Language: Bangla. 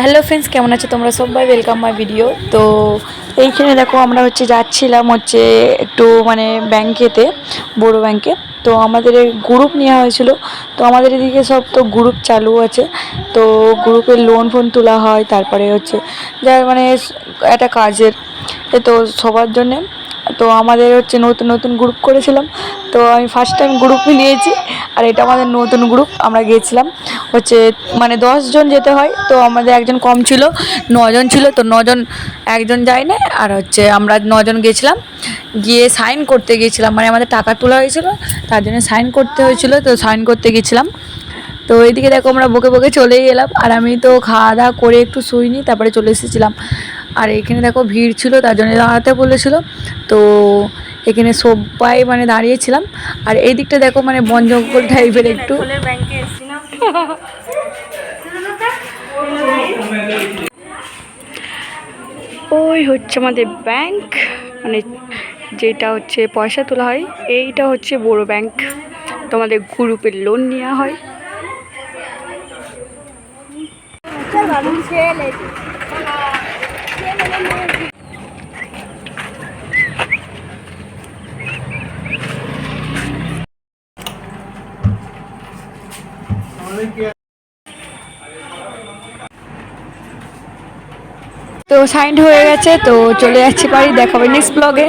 হ্যালো ফ্রেন্ডস, কেমন আছো তোমরা সবাই? Welcome my video. তো এইখানে দেখো আমরা যাচ্ছিলাম একটু ব্যাংকেতে, বড় ব্যাংকে। তো আমাদের গ্রুপ নেওয়া হয়েছিল। তো আমাদের এদিকে সব তো গ্রুপ চালু আছে। তো গ্রুপে লোন ফোন তোলা হয়, তারপরে যার একটা কাজের তো সবার জন্যে। তো আমাদের নতুন নতুন গ্রুপ করেছিলাম। তো আমি ফার্স্ট টাইম গ্রুপ নিয়েছি, আর এটা আমাদের নতুন গ্রুপ। আমরা গিয়েছিলাম 10 জন যেতে হয়। তো আমাদের একজন কম ছিল, 9 জন ছিল। তো 9 জন, একজন যায় না। আর আমরা 9 জন গিয়েছিলাম, গিয়ে সাইন করতে গিয়েছিলাম। আমাদের টাকা তোলা হয়েছিল, তার জন্য সাইন করতে হয়েছিল। তো সাইন করতে গেছিলাম। তো এইদিকে দেখো আমরা বকে বকে চলেই এলাম। আর আমি তো খাওয়া দাওয়া করে একটু শুইনি, তারপরে চলে এসেছিলাম। আর এখানে দেখো ভিড় ছিল, তার জন্য দাঁড়াতে বলেছিল। তো এখানে সবাই দাঁড়িয়েছিলাম। আর এই দিকটা দেখো বন জঙ্গল টাইপের একটু। ওই আমাদের ব্যাংক, যেটা পয়সা তোলা হয়। এইটা বড় ব্যাংক। তোমাদের গ্রুপের লোন নেওয়া হয়। তো সাইন হয়ে গেছে, তো চলে যাচ্ছি বাড়ি। দেখাবে নেক্সট ব্লগে।